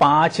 5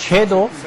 6-2,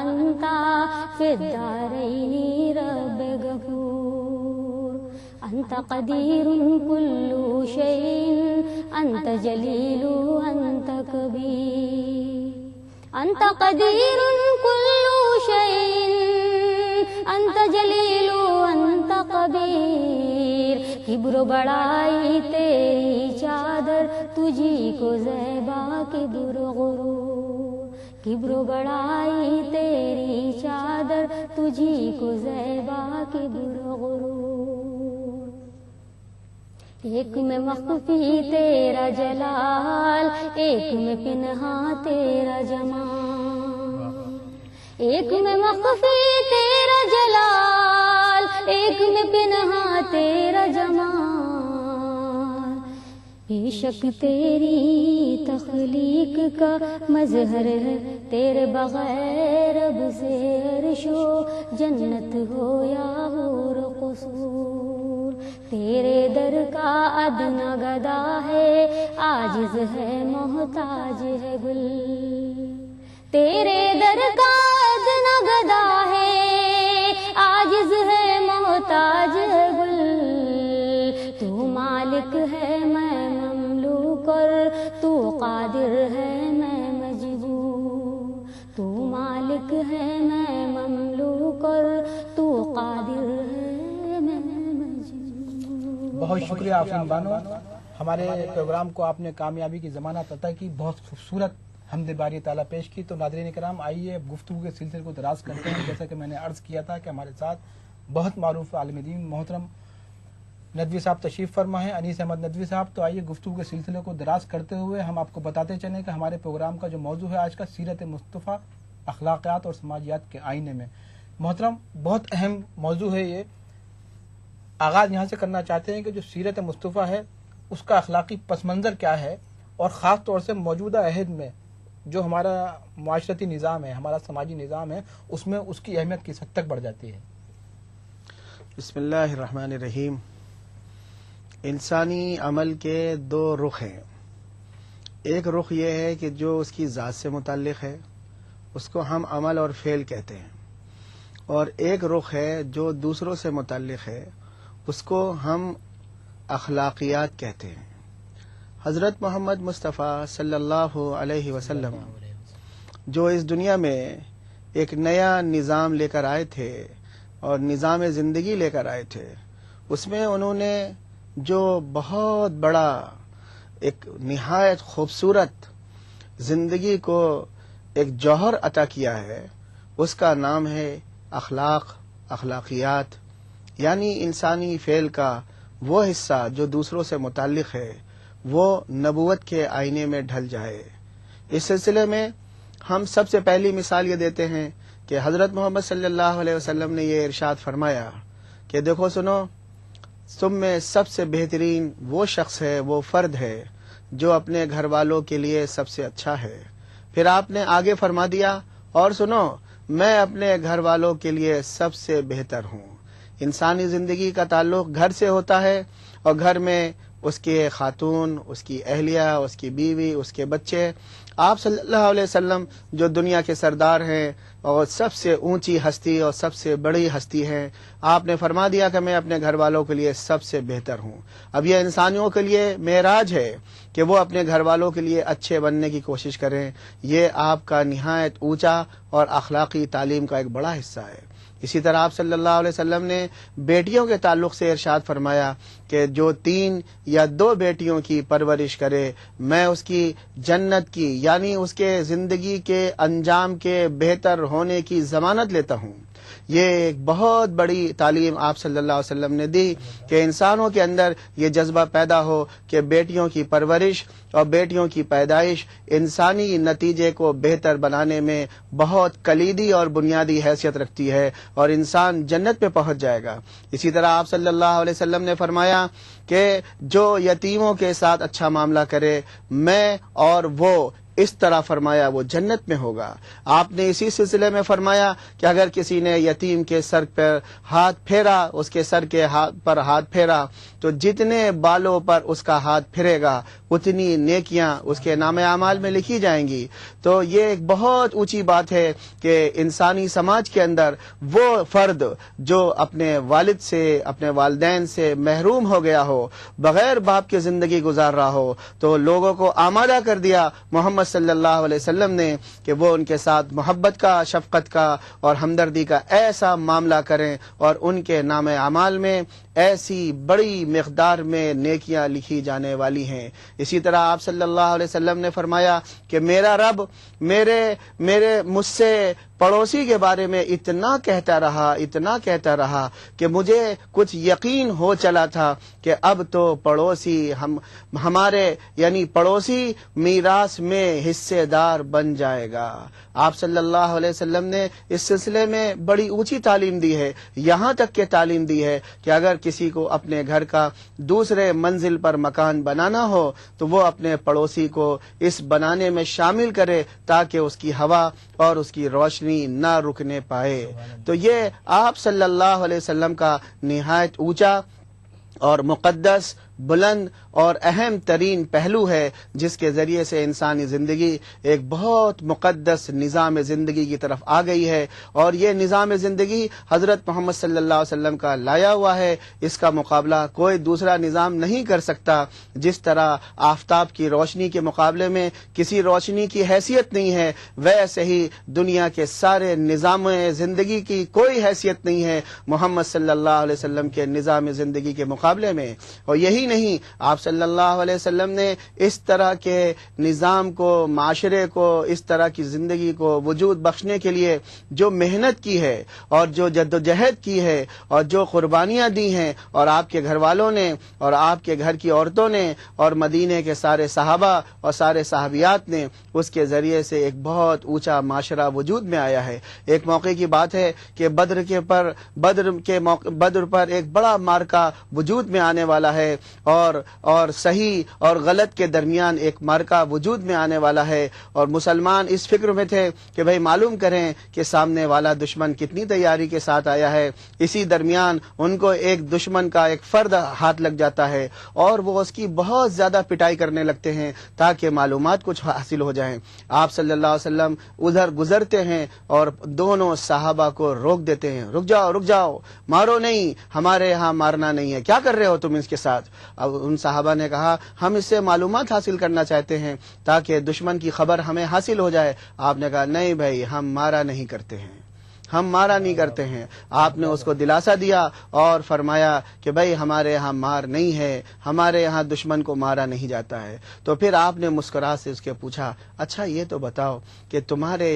انت فی الدارین رب غفور انت قدیر کل شیء انت جلیل انت کبیر انت قدیر کل شیء انت جلیل انت کبیر کبر و بڑائی تیری چادر تجھی کو زیبا کبر و غرور کبر و بڑائی تیری چادر تجھی کو زیبا کبر و غرور ایک میں مخفی تیرا جلال ایک میں پنہا تیرا جمال ایک میں مخفی تیرا جلال ایک میں پنہا تیرا جمال بے شک تیری تخلیق کا مظہر ہے تیرے بغیر اب سے عرش و جنت ہو یا حور و قصور تیرے در کا ادنا گدا ہے عاجز ہے محتاج ہے گل تیرے در کا ادنا گدا ہے عاجز ہے محتاج ہے گل تو مالک ہے میں مملوک اور تو قادر ہے میں مجبور تو مالک ہے میں مملوک اور تو قادر ہے میں مجبور. بہت شکریہ آفرین بانو. ہمارے پروگرام کو آپ نے کامیابی کی ضمانت عطا کی، بہت خوبصورت حمد باری تعالیٰ پیش کی. تو ناظرین کرام آئیے گفتگو کے سلسلے کو دراز کرتے ہیں. جیسا کہ میں نے عرض کیا تھا کہ ہمارے ساتھ بہت معروف عالم دین محترم ندوی صاحب تشریف فرما ہیں، انیس احمد ندوی صاحب. تو آئیے گفتگو کے سلسلے کو دراز کرتے ہوئے ہم آپ کو بتاتے چلیں کہ ہمارے پروگرام کا جو موضوع ہے آج کا سیرت مصطفیٰ اخلاقیات اور سماجیات کے آئینے میں. محترم بہت اہم موضوع ہے یہ. آغاز یہاں سے کرنا چاہتے ہیں کہ جو سیرت مصطفیٰ ہے اس کا اخلاقی پس منظر کیا ہے، اور خاص طور سے موجودہ عہد میں جو ہمارا معاشرتی نظام ہے، ہمارا سماجی نظام ہے، اس میں اس کی اہمیت کس حد تک بڑھ جاتی ہے. بسم اللہ الرحمن الرحیم. انسانی عمل کے دو رخ ہیں. ایک رخ یہ ہے کہ جو اس کی ذات سے متعلق ہے، اس کو ہم عمل اور فعل کہتے ہیں، اور ایک رخ ہے جو دوسروں سے متعلق ہے، اس کو ہم اخلاقیات کہتے ہیں. حضرت محمد مصطفیٰ صلی اللہ علیہ وسلم جو اس دنیا میں ایک نیا نظام لے کر آئے تھے اور نظام زندگی لے کر آئے تھے، اس میں انہوں نے جو بہت بڑا ایک نہایت خوبصورت زندگی کو ایک جوہر عطا کیا ہے، اس کا نام ہے اخلاقیات، یعنی انسانی فعل کا وہ حصہ جو دوسروں سے متعلق ہے وہ نبوت کے آئینے میں ڈھل جائے. اس سلسلے میں ہم سب سے پہلی مثال یہ دیتے ہیں کہ حضرت محمد صلی اللہ علیہ وسلم نے یہ ارشاد فرمایا کہ دیکھو سنو، تم میں سب سے بہترین وہ شخص ہے، وہ فرد ہے جو اپنے گھر والوں کے لیے سب سے اچھا ہے. پھر آپ نے آگے فرما دیا، اور سنو میں اپنے گھر والوں کے لیے سب سے بہتر ہوں. انسانی زندگی کا تعلق گھر سے ہوتا ہے، اور گھر میں اس کے خاتون، اس کی اہلیہ، اس کی بیوی، اس کے بچے. آپ صلی اللہ علیہ وسلم جو دنیا کے سردار ہیں اور سب سے اونچی ہستی اور سب سے بڑی ہستی ہیں، آپ نے فرما دیا کہ میں اپنے گھر والوں کے لیے سب سے بہتر ہوں. اب یہ انسانیوں کے لیے معراج ہے کہ وہ اپنے گھر والوں کے لیے اچھے بننے کی کوشش کریں. یہ آپ کا نہایت اونچا اور اخلاقی تعلیم کا ایک بڑا حصہ ہے. اسی طرح آپ صلی اللہ علیہ وسلم نے بیٹیوں کے تعلق سے ارشاد فرمایا کہ جو 3 یا 2 بیٹیوں کی پرورش کرے، میں اس کی جنت کی یعنی اس کے زندگی کے انجام کے بہتر ہونے کی ضمانت لیتا ہوں. یہ ایک بہت بڑی تعلیم آپ صلی اللہ علیہ وسلم نے دی کہ انسانوں کے اندر یہ جذبہ پیدا ہو کہ بیٹیوں کی پرورش اور بیٹیوں کی پیدائش انسانی نتیجے کو بہتر بنانے میں بہت کلیدی اور بنیادی حیثیت رکھتی ہے، اور انسان جنت پہ پہنچ جائے گا. اسی طرح آپ صلی اللہ علیہ وسلم نے فرمایا کہ جو یتیموں کے ساتھ اچھا معاملہ کرے، میں اور وہ اس طرح فرمایا وہ جنت میں ہوگا. آپ نے اسی سلسلے میں فرمایا کہ اگر کسی نے یتیم کے سر پر ہاتھ پھیرا، اس کے سر کے پر ہاتھ پھیرا، تو جتنے بالوں پر اس کا ہاتھ پھرے گا اتنی نیکیاں اس کے نام اعمال میں لکھی جائیں گی. تو یہ ایک بہت اونچی بات ہے کہ انسانی سماج کے اندر وہ فرد جو اپنے والد سے اپنے والدین سے محروم ہو گیا ہو, بغیر باپ کے زندگی گزار رہا ہو, تو لوگوں کو آمادہ کر دیا محمد صلی اللہ علیہ وسلم نے کہ وہ ان کے ساتھ محبت کا, شفقت کا اور ہمدردی کا ایسا معاملہ کریں اور ان کے نام اعمال میں ایسی بڑی مقدار میں نیکیاں لکھی جانے والی ہیں. اسی طرح آپ صلی اللہ علیہ وسلم نے فرمایا کہ میرا رب مجھ سے پڑوسی کے بارے میں اتنا کہتا رہا کہ مجھے کچھ یقین ہو چلا تھا کہ اب تو پڑوسی ہمارے یعنی پڑوسی میراث میں حصے دار بن جائے گا. آپ صلی اللہ علیہ وسلم نے اس سلسلے میں بڑی اونچی تعلیم دی ہے, یہاں تک کہ تعلیم دی ہے کہ اگر کسی کو اپنے گھر کا دوسرے منزل پر مکان بنانا ہو تو وہ اپنے پڑوسی کو اس بنانے میں شامل کرے تاکہ اس کی ہوا اور اس کی روشنی نہ رکنے پائے. تو یہ آپ صلی اللہ علیہ وسلم کا نہایت اونچا اور مقدس, بلند اور اہم ترین پہلو ہے جس کے ذریعے سے انسانی زندگی ایک بہت مقدس نظام زندگی کی طرف آ گئی ہے. اور یہ نظام زندگی حضرت محمد صلی اللہ علیہ وسلم کا لایا ہوا ہے, اس کا مقابلہ کوئی دوسرا نظام نہیں کر سکتا. جس طرح آفتاب کی روشنی کے مقابلے میں کسی روشنی کی حیثیت نہیں ہے, ویسے ہی دنیا کے سارے نظام زندگی کی کوئی حیثیت نہیں ہے محمد صلی اللہ علیہ وسلم کے نظام زندگی کے مقابلے میں. اور یہی نہیں, آپ صلی اللہ علیہ وسلم نے اس طرح کے نظام کو, معاشرے کو, اس طرح کی زندگی کو وجود بخشنے کے لیے جو محنت کی ہے اور جو جدوجہد کی ہے اور جو قربانیاں دی ہیں, اور آپ کے گھر والوں نے اور آپ کے گھر کی عورتوں نے اور مدینے کے سارے صحابہ اور سارے صحابیات نے, اس کے ذریعے سے ایک بہت اونچا معاشرہ وجود میں آیا ہے. ایک موقع کی بات ہے کہ بدر پر ایک بڑا مارکا وجود میں آنے والا ہے اور صحیح اور غلط کے درمیان ایک مارکا وجود میں آنے والا ہے. اور مسلمان اس فکر میں تھے کہ بھئی معلوم کریں کہ سامنے والا دشمن کتنی تیاری کے ساتھ آیا ہے. اسی درمیان ان کو ایک دشمن کا ایک فرد ہاتھ لگ جاتا ہے اور وہ اس کی بہت زیادہ پٹائی کرنے لگتے ہیں تاکہ معلومات کچھ حاصل ہو جائیں. آپ صلی اللہ علیہ وسلم ادھر گزرتے ہیں اور دونوں صحابہ کو روک دیتے ہیں, رک جاؤ, مارو نہیں, ہمارے یہاں مارنا نہیں ہے, کیا کر رہے ہو تم اس کے ساتھ. اب ان صحابہ نے کہا ہم اس سے معلومات حاصل کرنا چاہتے ہیں تاکہ دشمن کی خبر ہمیں حاصل ہو جائے. آپ نے کہا نہیں بھائی, ہم مارا نہیں کرتے ہیں. آپ نے اس کو دلاسا دیا اور فرمایا کہ بھئی ہمارے یہاں مار نہیں ہے, ہمارے یہاں دشمن کو مارا نہیں جاتا ہے. تو پھر آپ نے مسکراہٹ سے اس کے پوچھا, اچھا یہ تو بتاؤ کہ تمہارے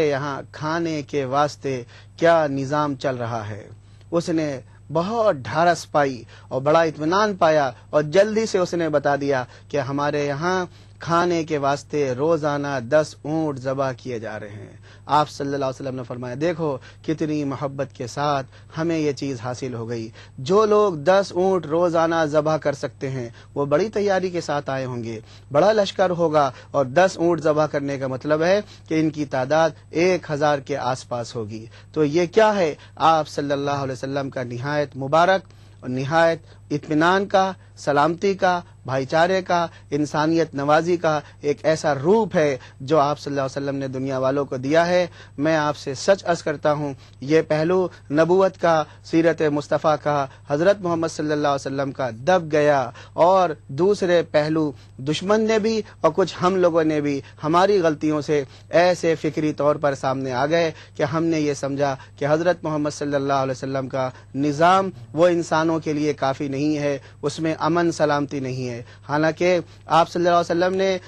یہاں کھانے کے واسطے کیا نظام چل رہا ہے. اس نے بہت ڈھارس پائی اور بڑا اطمینان پایا اور جلدی سے اس نے بتا دیا کہ ہمارے یہاں کھانے کے واسطے روزانہ 10 اونٹ ذبح کیے جا رہے ہیں. آپ صلی اللہ علیہ وسلم نے فرمایا دیکھو کتنی محبت کے ساتھ ہمیں یہ چیز حاصل ہو گئی. جو لوگ 10 اونٹ روزانہ ذبح کر سکتے ہیں وہ بڑی تیاری کے ساتھ آئے ہوں گے, بڑا لشکر ہوگا, اور 10 اونٹ ذبح کرنے کا مطلب ہے کہ ان کی تعداد 1000 کے آس پاس ہوگی. تو یہ کیا ہے, آپ صلی اللہ علیہ وسلم کا نہایت مبارک اور نہایت اطمینان کا, سلامتی کا, بھائی چارے کا, انسانیت نوازی کا ایک ایسا روپ ہے جو آپ صلی اللہ علیہ وسلم نے دنیا والوں کو دیا ہے. میں آپ سے سچ عرض کرتا ہوں یہ پہلو نبوت کا, سیرت مصطفیٰ کا, حضرت محمد صلی اللہ علیہ وسلم کا دب گیا, اور دوسرے پہلو دشمن نے بھی اور کچھ ہم لوگوں نے بھی ہماری غلطیوں سے ایسے فکری طور پر سامنے آ گئے کہ ہم نے یہ سمجھا کہ حضرت محمد صلی اللہ علیہ وسلم کا نظام وہ انسانوں کے لیے کافی نہیں ہے, اس میں امن سلامتی نہیں ہے. حالانکہ آپ صلی اللہ علیہ وسلم نے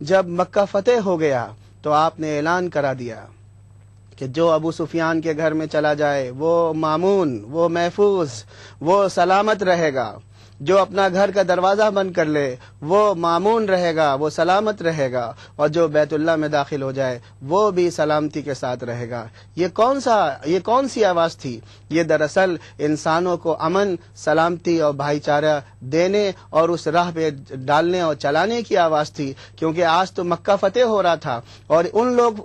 جب مکہ فتح ہو گیا تو آپ نے اعلان کرا دیا کہ جو ابو سفیان کے گھر میں چلا جائے وہ مامون, وہ محفوظ, وہ سلامت رہے گا. جو اپنا گھر کا دروازہ بند کر لے وہ مامون رہے گا, وہ سلامت رہے گا, اور جو بیت اللہ میں داخل ہو جائے وہ بھی سلامتی کے ساتھ رہے گا. یہ کون سی آواز تھی؟ یہ دراصل انسانوں کو امن, سلامتی اور بھائی چارہ دینے اور اس راہ پہ ڈالنے اور چلانے کی آواز تھی. کیونکہ آج تو مکہ فتح ہو رہا تھا اور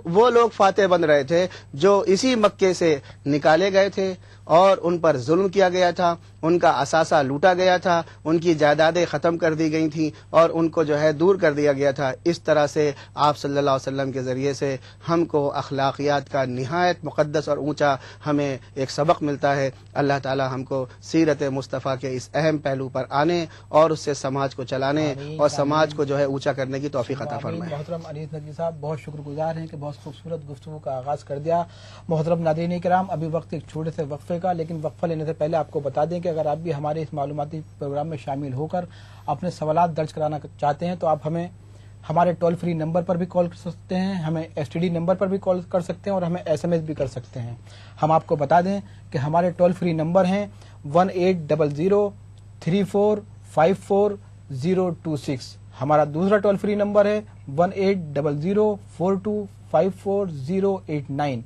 وہ لوگ فاتح بن رہے تھے جو اسی مکے سے نکالے گئے تھے, اور ان پر ظلم کیا گیا تھا، ان کا اثاثہ لوٹا گیا تھا، ان کی جائیدادیں ختم کر دی گئی تھیں اور ان کو جو ہے دور کر دیا گیا تھا. اس طرح سے آپ صلی اللہ علیہ وسلم کے ذریعے سے ہم کو اخلاقیات کا نہایت مقدس اور اونچا ہمیں ایک سبق ملتا ہے. اللہ تعالی ہم کو سیرت مصطفیٰ کے اس اہم پہلو پر آنے اور اس سے سماج کو چلانے اور سماج کو جو ہے اونچا کرنے کی توفیق عطا فرمائے. محترم انیس ندوی صاحب بہت شکر گزار ہیں کہ بہت خوبصورت گفتگو کا آغاز کر دیا. محترم ناظرین کرام، ابھی وقت ایک چھوٹے سے وقفے کا، لیکن وقفہ لینے سے پہلے آپ کو بتا دیں کہ اگر آپ بھی ہمارے اس معلوماتی پروگرام میں شامل ہو کر اپنے سوالات درج کرانا چاہتے ہیں تو آپ ہمیں ہمارے ٹول فری نمبر پر بھی کال کر سکتے ہیں، ہمیں STD نمبر پر بھی کال کر سکتے ہیں اور ہمیں SMS بھی کر سکتے ہیں. ہم آپ کو بتا دیں کہ ہمارے ٹول فری نمبر ہیں 1800-3454-026. ہمارا دوسرا ٹول فری نمبر ہے 1800-4254-089.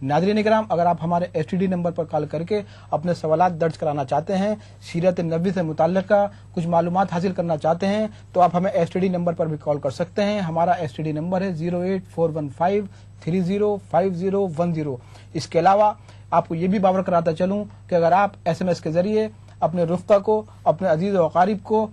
ناظرین کرام، اگر آپ ہمارے STD نمبر پر کال کر کے اپنے سوالات درج کرانا چاہتے ہیں، سیرت نبوی سے متعلقہ کچھ معلومات حاصل کرنا چاہتے ہیں تو آپ ہمیں STD نمبر پر بھی کال کر سکتے ہیں. ہمارا STD نمبر ہے 08415305010. اس کے علاوہ آپ کو یہ بھی باور کراتا چلوں کہ اگر آپ SMS کے ذریعے اپنے رفقا کو، اپنے عزیز و اقارب کو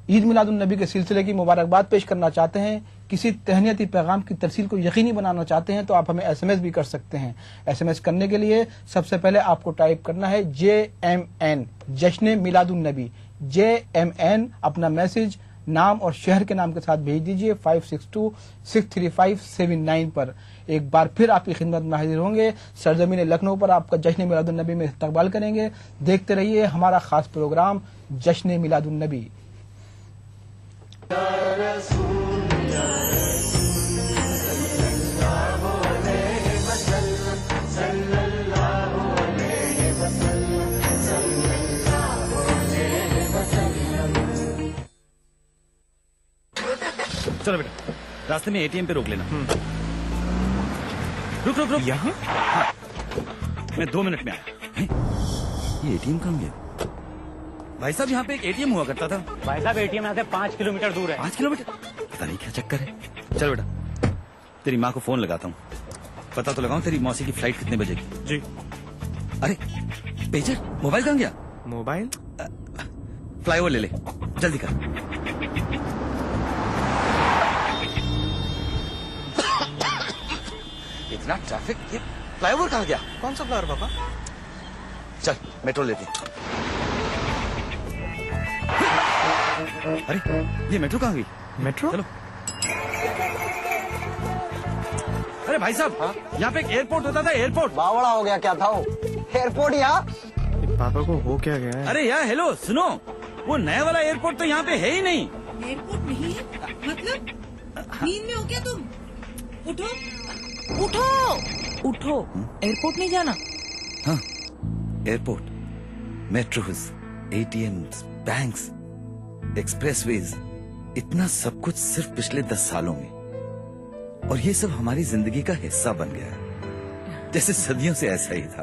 عید میلاد النبی کے سلسلے کی مبارکباد پیش کرنا چاہتے ہیں، کسی تہنیتی پیغام کی ترسیل کو یقینی بنانا چاہتے ہیں تو آپ ہمیں SMS بھی کر سکتے ہیں. SMS کرنے کے لیے سب سے پہلے آپ کو ٹائپ کرنا ہے JMN، جشن میلاد النبی. JMN اپنا میسج نام اور شہر کے نام کے ساتھ بھیج دیجئے 56263579 پر. ایک بار پھر آپ کی خدمت میں حاضر ہوں گے، سرزمین لکھنؤ پر آپ کا جشن میلاد النبی میں استقبال کریں گے. دیکھتے رہیے ہمارا خاص پروگرام جشن میلاد النبی. چلو بیٹا، راستے میں ATM پہ روک لینا. رک رک رک یہاں، میں 2 منٹ میں آیا. یہ ATM کہاں گیا؟ بھائی صاحب یہاں پہ ایک ATM ہوا کرتا تھا. بھائی صاحب ATM یہاں سے 5 کلومیٹر دور ہے. 5 کلومیٹر؟ پتا نہیں کیا چکر ہے. چلو بیٹا، تیری ماں کو فون لگاتا ہوں، پتا تو لگاؤں تیری موسی کی فلائٹ کتنے بجے کی. جی. ارے پیجر، موبائل کہاں گیا؟ موبائل فلائی اوور لے لے، جلدی کر. اتنا ٹریفک، یہ فلائی اوور کہاں گیا؟ کون سا فلاور پاپا؟ چل میٹرو لیتے. ارے یہ میٹرو کہاں گئی؟ میٹرو؟ چلو. ارے بھائی صاحب، یہاں پہ ایک ایئرپورٹ ہوتا تھا. ایئرپورٹ باوڑا ہو گیا کیا تھا وہ ایئرپورٹ یہاں؟ پاپا کو ہو کیا گیا ہے؟ ارے یار ہیلو سنو، وہ نیا والا ایئرپورٹ تو یہاں پہ ہے ہی نہیں. ایئرپورٹ نہیں ہے مطلب؟ نیند میں ہو کیا تم؟ اٹھو اٹھو اٹھو، ایئرپورٹ نہیں جانا. ہاں airport, metros, ATMs، banks, expressways, اتنا سب کچھ صرف پچھلے 10 سالوں میں، اور یہ سب ہماری زندگی کا حصہ بن گیا ہے، جیسے صدیوں سے ایسا ہی تھا.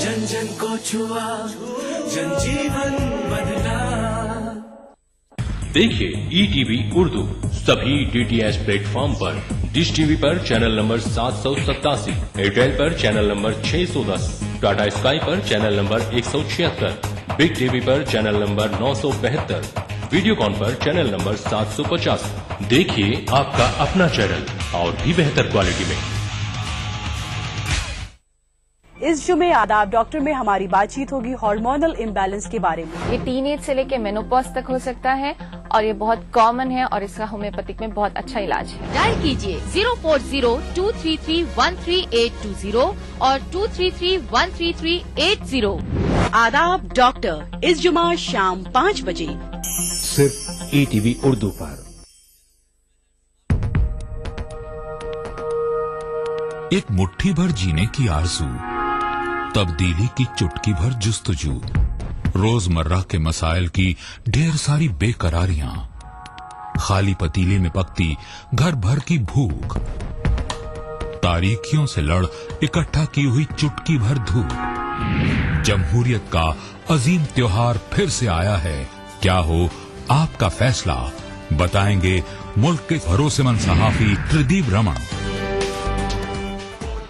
جن جن کو چھوا، جن جیون بدلا. دیکھیے ETV اردو سبھی DTH پلیٹ فارم پر. ڈش TV پر چینل نمبر 787، ایئرٹیل پر چینل نمبر 610، ٹاٹا اسکائی پر چینل نمبر 176، بگ TV پر چینل نمبر 972، ویڈیو کان پر چینل نمبر 750. دیکھیے آپ کا اپنا چینل اور بھی بہتر کوالٹی میں. اس جمعے آداب ڈاکٹر میں ہماری بات چیت ہوگی ہارمونل امبیلنس کے بارے میں. یہ ٹین ایج سے لے کے مینوپاز تک ہو سکتا ہے اور یہ بہت کامن ہے اور اس کا ہومیوپیتھک میں بہت اچھا علاج ہے. ڈائل کیجیے 040-233-13820 اور 233-13380. آداب ڈاکٹر اس جمعہ شام 5 بجے صرف ETV اردو پر. ایک مٹھی بھر جینے کی آرزو، تبدیلی کی چٹکی بھر جستجو، روزمرہ کے مسائل کی ڈھیر ساری بے قراریاں، خالی پتیلے میں پکتی گھر بھر کی بھوک، تاریکیوں سے لڑ اکٹھا کی ہوئی چٹکی بھر دھوپ. جمہوریت کا عظیم تیوہار پھر سے آیا ہے. کیا ہو آپ کا فیصلہ، بتائیں گے ملک کے بھروسے مند صحافی تردیپ رمن.